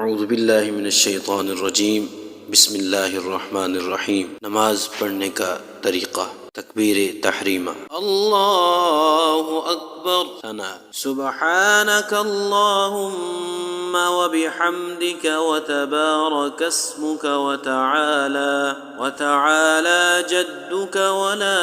अऊज़ु बिल्लाहि मिनश्शैतानिर्रजीम बिस्मिल्लाहिर्रहमानिर्रहीम। नमाज पढ़ने का तरीक़ा। तकबीर तहरीमा अल्लाहु अकबर। सना सुब्हानक अल्लाहुम्मा व बिहम्दिक व तबारक अस्मुक व तआला जद्दुक व ला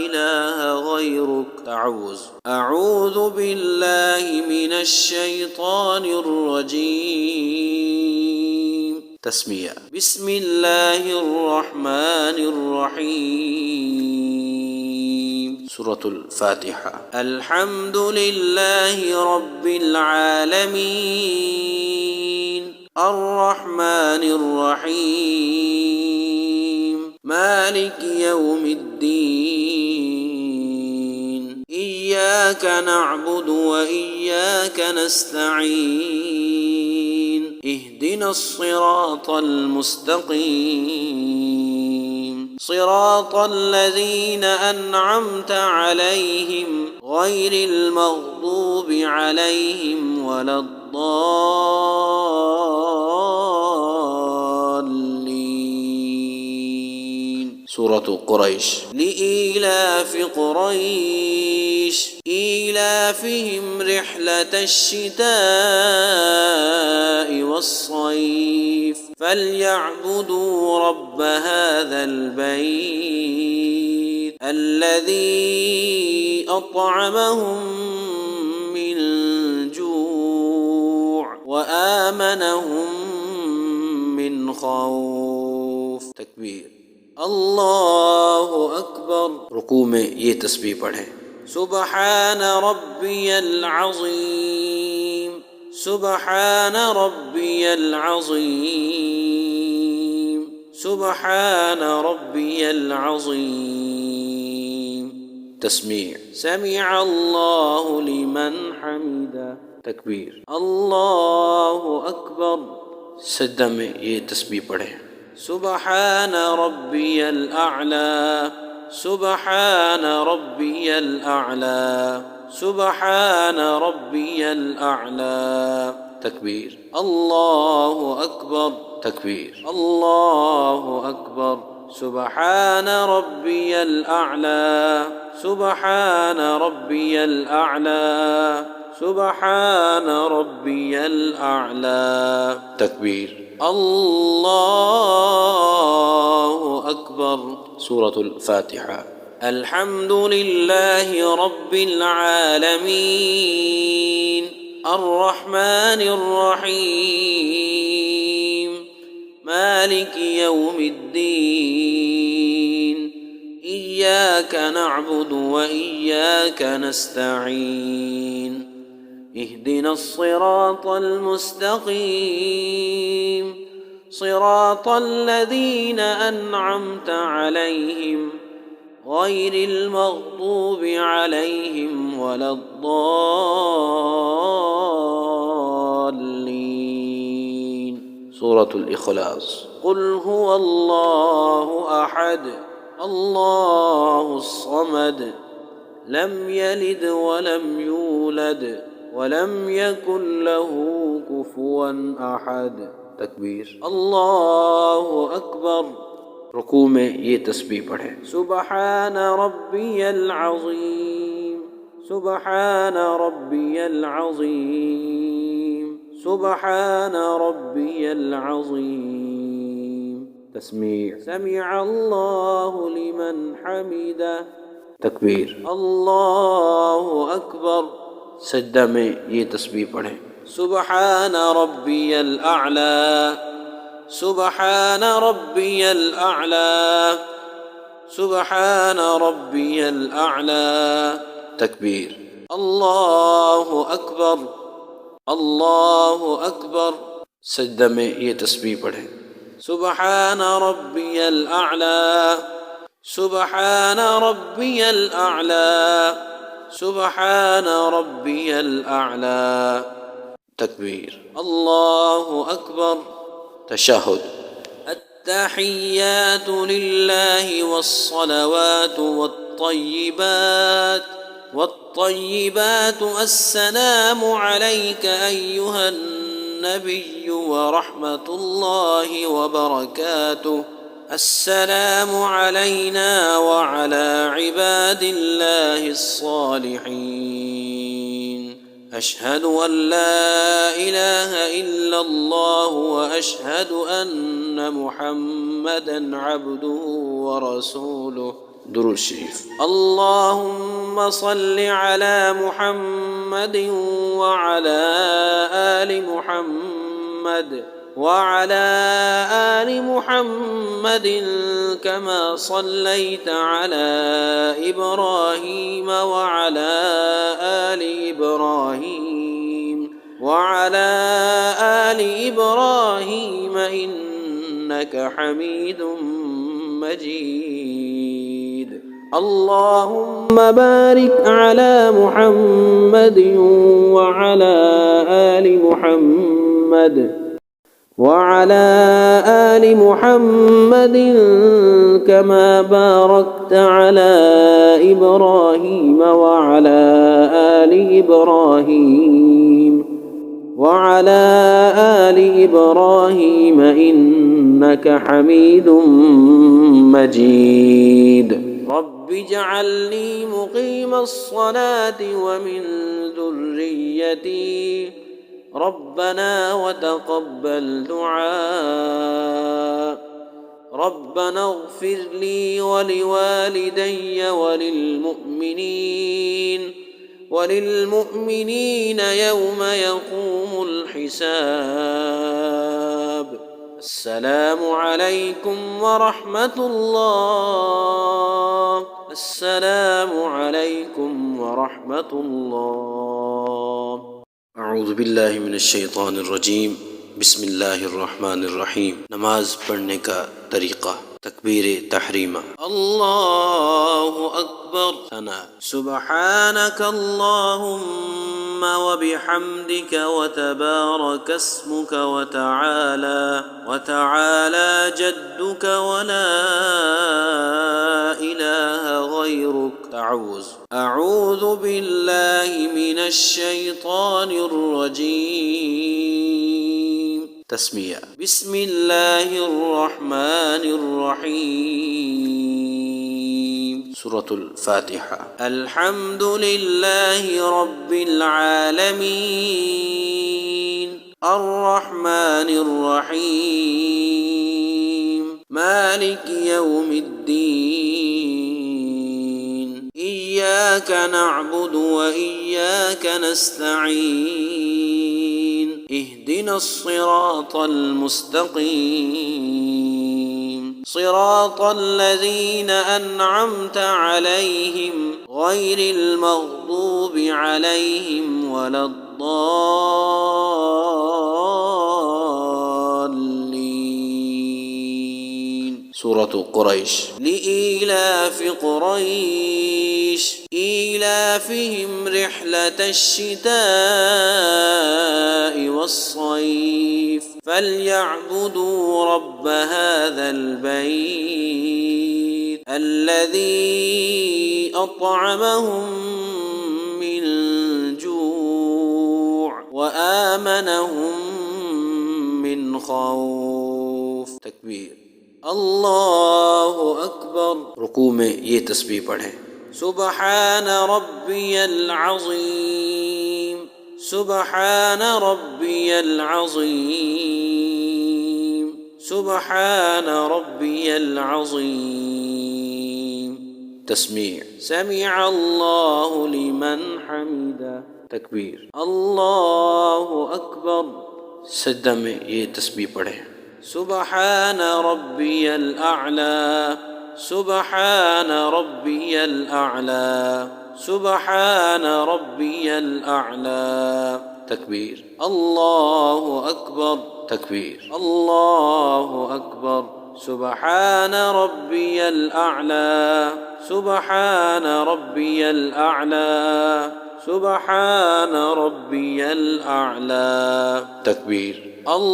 इलाहा गैरुक। तअवुज़ अऊज़ु बिल्लाहि मिनश्शैतानिर्रजीम। तस्मिया बिस्मिल्लाहिर्रहमानिर्रहीम। सूरतुल फातिहा। अल्हम्दुलिल्लाहि रब्बिल आलमीन अर्रहमानिर्रहीम मालिकि यौमिद्दीन इय्याक नअबुदु व इय्याक नस्तईन इहदिनस सिरातल मुस्तक़ीम सिरातल लज़ीना अन्अमत अलैहिम गैरिल मग़दूबि अलैहिम वलद्दाल्लीन। सूरतु कुरैश। लिईलाफि कुरैश ईलाफिहिम रिह्लतश शिताइ वस्सैफ फल्यअबुदू रब्ब हाज़ल बैत अल्लज़ी अत्अमहुम मिन जूअ व आमनहुम मिन खौफ। तकबीर अल्लाहु अकबर। रुकू में ये तस्बीह पढ़ें। सुब्हान रब्बियल अज़ीम सुब्हान रब्बियल अज़ीम सुब्हान रब्बियल अज़ीम। तस्मीअ समिअ अल्लाहु लिमन हमिदा। तकबीर अल्लाहु अकबर। सजदा में ये तस्बीह पढ़ें। सुब्हान रब्बियल अअला सुब्हान रब्बियल अअला सुब्हान रब्बियल अअला। तकबीर अल्लाहु अकबर। तकबीर अल्लाहु अकबर। सुब्हान रब्बियल अअला सुब्हान रब्बियल अअला सुब्हान रब्बियल अअला। तकबीर अल्लाहु अकबर। सूरतुल फातिहा। अल्हम्दुलिल्लाहि रब्बिल आलमीन अर्रहमानिर रहीम मालिकि यौमिद्दीन इय्याक नअबुदु व इय्याक नस्तईन इहदिनस सिरातल मुस्तक़ीम सिरातल लज़ीना अन्अमत अलैहिम गैरिल मग़दूबि अलैहिम वलद्दाल्लीन। सूरतुल इख़लास। क़ुल हुवल्लाहु अहद अल्लाहुस समद लम यलिद वलम यूलद वलम यकुन लहू कुफुवन अहद। तकबीर अल्लाहु अकबर। रुकू में ये तस्बीह पढ़ें। सुब्हान रब्बियल अज़ीम सुब्हान रब्बियल अज़ीम सुब्हान रब्बियल अज़ीम। तस्मीअ समिअ अल्लाहु लिमन हमिदा। तकबीर अल्लाहु अकबर। सजदा में ये तस्बीह पढ़ें। सुब्हान रब्बियल अअला सुब्हान रब्बियल अअला सुब्हान रब्बियल अअला। तकबीर अल्लाहु अकबर अल्लाहु अकबर। सजदा में ये तस्बीह पढ़ें। सुब्हान रब्बियल अअला सुब्हान रब्बियल अअला सुब्हान रब्बियल अअला। तकबीर अल्लाहु अकबर। तशहुद। अत्तहिय्यातु लिल्लाहि वस्सलवातु वत्तय्यिबातु अस्सलामु अलैका अय्युहन النبي ورحمة الله وبركاته. السلام علينا وعلى عباد الله الصالحين. أشهد أن لا إله إلا الله وأشهد أن محمدا عبده ورسوله. درود الشريف. اللهم صل على محمد وعلى آل محمد وعلى آل محمد كما صليت على إبراهيم وعلى آل إبراهيم وعلى آل إبراهيم إنك حميد مجيد. اللهم بارك على محمد وعلى آل محمد وعلى آل محمد كما باركت على إبراهيم وعلى آل إبراهيم وعلى آل إبراهيم إنك حميد مجيد. رب اجعلني مقيم الصلاة ومن ذريتي ربنا وتقبل دعاء. ربنا اغفر لي ولوالدي وللمؤمنين يوم يقوم الحساب. السلام عليكم ورحمة الله. السلام عليكم ورحمة الله. أعوذ بالله من الشيطان الرجيم. بسم الله الرحمن الرحيم. نماز پڑھنے کا طریقہ: تکبیر تحریمہ، اللہ اکبر، ثنا، سبحانك اللهم وبحمدك وتبارك اسمك وتعالى جدك ولا إله غيرك. تعوذ: أعوذ بالله من الشيطان الرجيم. تسمیہ: بسم اللہ الرحمن الرحیم. سورة الفاتحة. الحمد لله رب العالمين الرحمن الرحيم مالك يوم الدين إياك نعبد وإياك نستعين اهدنا الصراط المستقيم صراط الذين أنعمت عليهم غير المغضوب عليهم ولا الضالين. سورة قريش. لإيلاف قريش إيلافهم رحلة الشتاء والصيف فليعبدوا رب هذا البيت الذي أطعمهم من جوع وآمنهم من خوف. تکبیر. اللہ اکبر. رکوع میں یہ تسبیح پڑھیں: سبحان ربي العظيم سبحان ربي العظيم سبحان ربي العظيم. تسمیع: سمع الله لمن حمده. تکبیر. اللہ اکبر. سجدہ میں یہ تسبیح پڑھیں: سبحان ربي الأعلى سبحان ربي الأعلى سبحان ربي الأعلى. تکبیر. اللہ اکبر. تکبیر. اللہ اکبر. سبحان ربي الأعلى سبحان ربي الأعلى سبحان ربي الأعلى. تکبیر. اللہ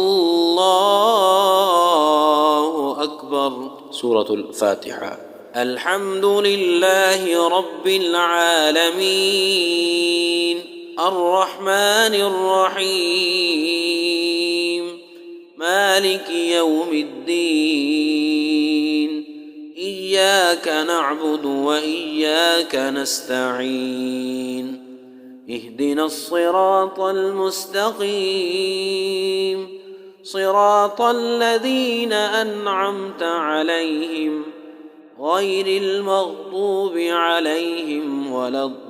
اکبر. سورة الفاتحة. الحمد لله رب العالمين الرحمن الرحيم مالك يوم الدين إياك نعبد وإياك نستعين اهدنا الصراط المستقيم صراط الذين أنعمت عليهم غير المغضوب عليهم ولا الضالين.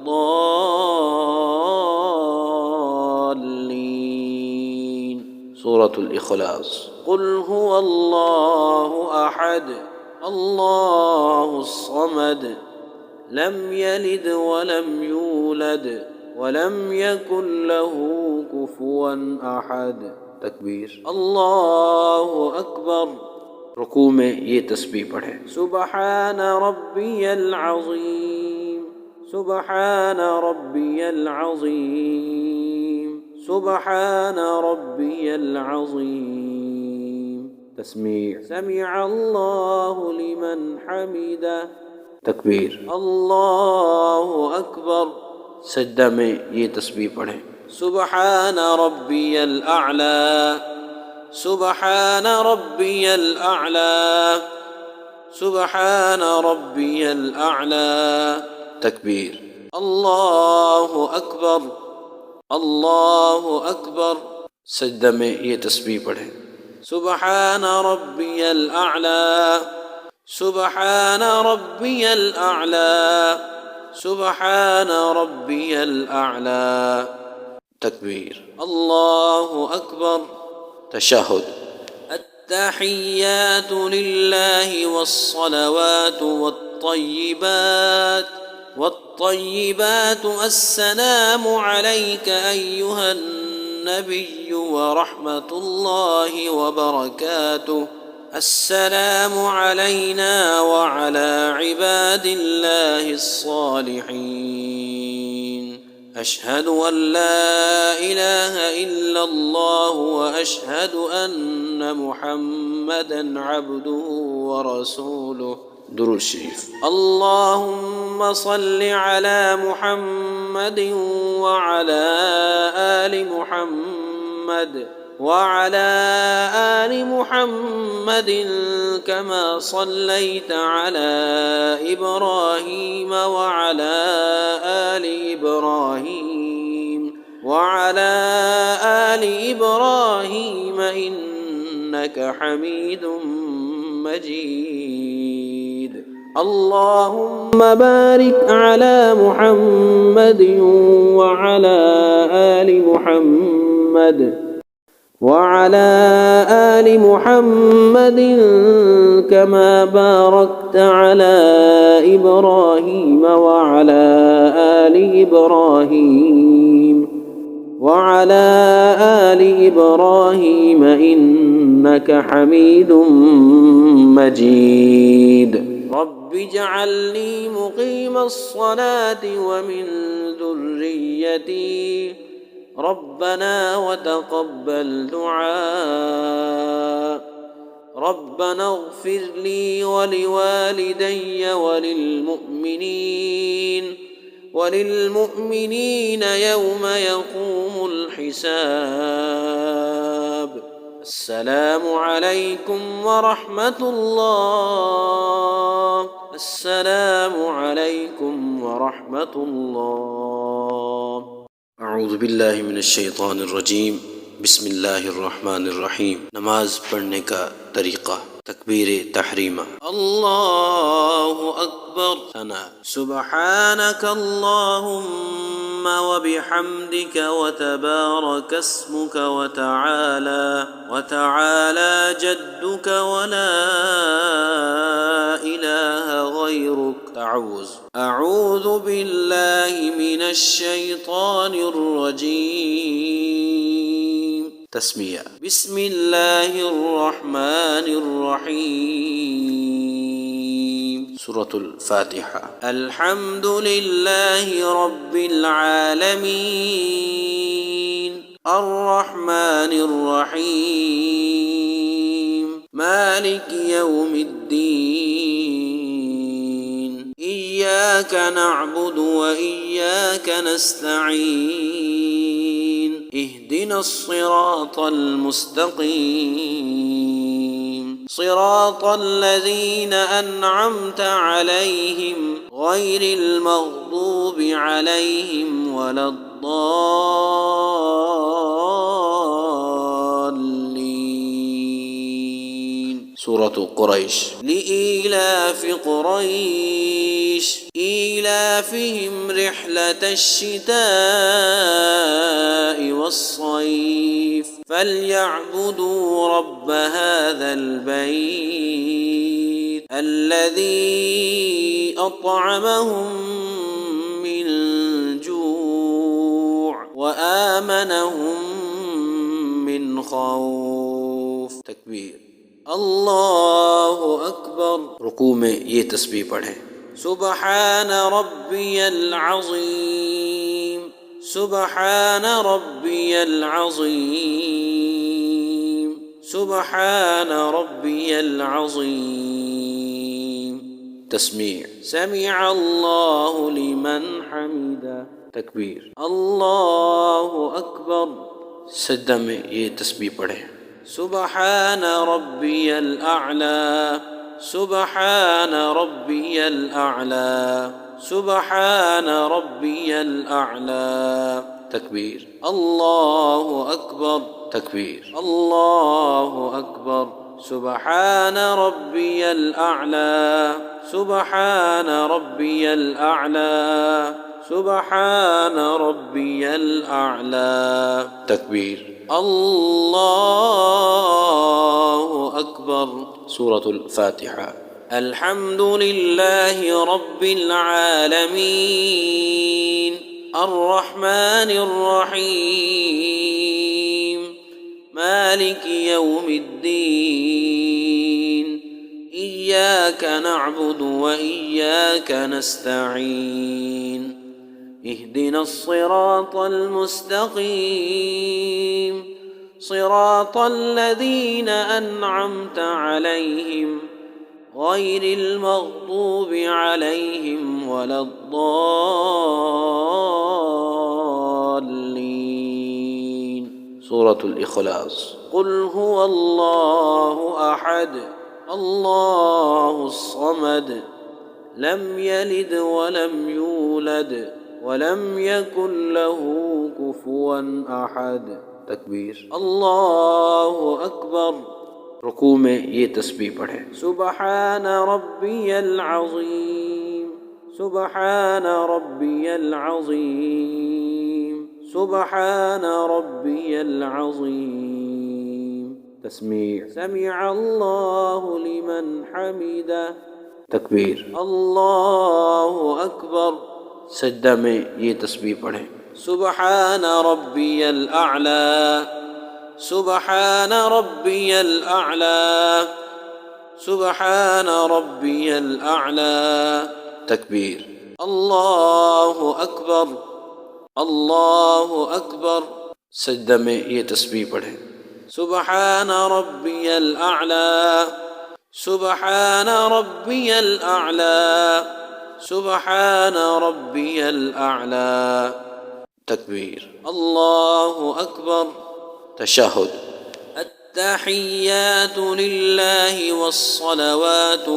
سورة الإخلاص. قل هو الله أحد الله الصمد لم يلد ولم يولد ولم يكن له كفوا أحد. تکبیر. اللہ اکبر. رکوع میں یہ تسبیح پڑھیں. سبحان ربی العظیم سبحان ربی العظیم سبحان ربی العظیم. تسمیع. سمع اللہ لمن حمدہ. تکبیر. اللہ اکبر. سجدہ میں یہ تسبیح پڑھیں. سبحان ربي الأعلى سبحان ربي الأعلى سبحان ربي الأعلى. تكبير. الله أكبر الله أكبر. سجدہ میں یہ تسبیح پڑھیں. سبحان ربي الأعلى سبحان ربي الأعلى سبحان ربي الأعلى. تکبیر. اللہ اکبر. تشہد. التحیات للہ والصلوات والطیبات السلام علیک ایہا النبی ورحمة اللہ وبرکاتہ. السلام علینا وعلى عباد اللہ الصالحین. أشهد أن لا إله إلا الله وأشهد أن محمدا عبده ورسوله. درود شريف. اللهم صل على محمد وعلى آل محمد وعلى آل محمد كما صليت على إبراهيم وعلى آل إبراهيم وعلى آل إبراهيم إنك حميد مجيد. اللهم بارك على محمد وعلى آل محمد وعلى آل محمد كما باركت على إبراهيم وعلى آل إبراهيم وعلى آل إبراهيم إنك حميد مجيد. رب اجعلني مقيم الصلاة ومن ذريتي ربنا وتقبل دعاء. ربنا اغفر لي ولوالدي وللمؤمنين يوم يقوم الحساب. السلام عليكم ورحمة الله. السلام عليكم ورحمة الله. اعوذ باللہ من الشیطان الرجیم. بسم اللہ الرحمن الرحیم. نماز پڑھنے کا طریقہ. تکبیر تحریمہ. اللہ اکبر. ثنا. سبحانک اللہم وبحمدک وتبارک اسمک وتعالى جدك ولا إله غيرك. تعوذ. أعوذ بالله من الشيطان الرجيم. تسمية. بسم الله الرحمن الرحيم. سورة الفاتحة. الحمد لله رب العالمين الرحمن الرحيم مالك يوم الدين إياك نعبد وإياك نستعين اهدنا الصراط المستقيم صراط الذين أنعمت عليهم غير المغضوب عليهم ولا الضالين. سورة قريش. لإيلاف قريش إيلافهم رحلة الشتاء والصيف فليعبدوا رب هذا البيت الذي أطعمهم من جوع وآمنهم من خوف. تکبیر. الله أكبر. رکوع میں یہ تسبیح پڑھیں. سبحان ربي العظيم. سبحان ربي العظيم. سبحان ربي العظيم. تسميع. سمع الله لمن حمده. تکبیر. الله أكبر. سجدہ میں یہ تسبیح پڑھیں. سبحان ربي الأعلى. سبحان ربي الأعلى. سبحان ربي الأعلى. تكبير. الله أكبر. تكبير. الله أكبر. سبحان ربي الأعلى. سبحان ربي الأعلى. سبحان ربي الأعلى. تكبير. الله أكبر. سورة الفاتحة. الحمد لله رب العالمين الرحمن الرحيم مالك يوم الدين إياك نعبد وإياك نستعين اهدنا الصراط المستقيم صراط الذين أنعمت عليهم غير المغضوب عليهم ولا الضالين. سورة الإخلاص. قل هو الله أحد الله الصمد لم يلد ولم يولد ولم يكن له كفوا أحد. تكبير. الله أكبر. رکوع میں یہ تسبیح پڑھیں. سبحان ربی العظیم. سبحان ربی العظیم. سبحان ربی العظیم. تسمیع. سمع اللہ لمن حمدہ. تکبیر. اللہ اکبر. سجدہ میں یہ تسبیح پڑھیں. سبحان ربی الاعلی. سبحان ربي الأعلى. سبحان ربي الأعلى. تكبير. الله أكبر. الله أكبر. سجدہ میں یہ تسبیح پڑھیں. سبحان ربي الأعلى. سبحان ربي الأعلى. سبحان ربي الأعلى. تكبير. الله أكبر. تشهد. التحيات لله والصلوات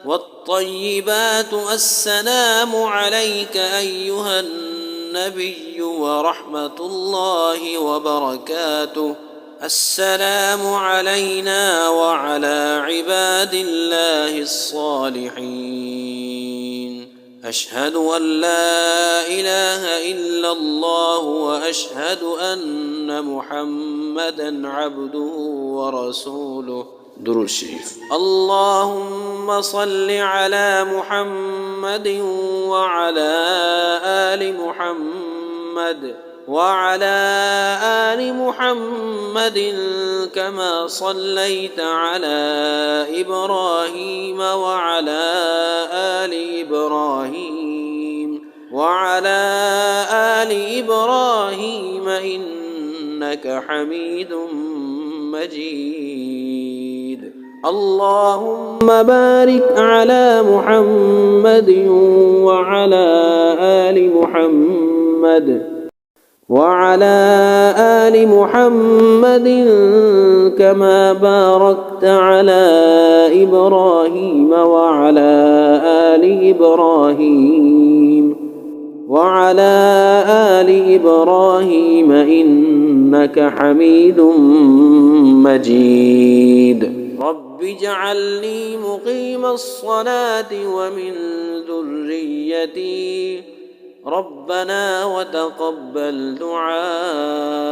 والطيبات السلام عليك أيها النبي ورحمة الله وبركاته. السلام علينا وعلى عباد الله الصالحين. أشهد أن لا إله إلا الله وأشهد أن محمدا عبده ورسوله. درود الشريف. اللهم صل على محمد وعلى آل محمد وعلى آل محمد كما صليت على إبراهيم وعلى آل إبراهيم وعلى آل إبراهيم إنك حميد مجيد. اللهم بارك على محمد وعلى آل محمد وعلى آل محمد كما باركت على إبراهيم وعلى آل إبراهيم إنك حميد مجيد. رب اجعلني مقيم الصلاة ومن ذريتي ربنا وتقبل دعاء.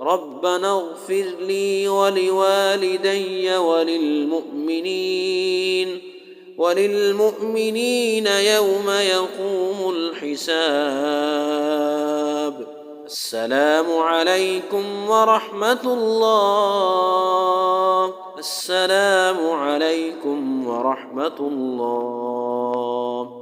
ربنا اغفر لي ولوالدي وللمؤمنين يوم يقوم الحساب. السلام عليكم ورحمة الله. السلام عليكم ورحمة الله.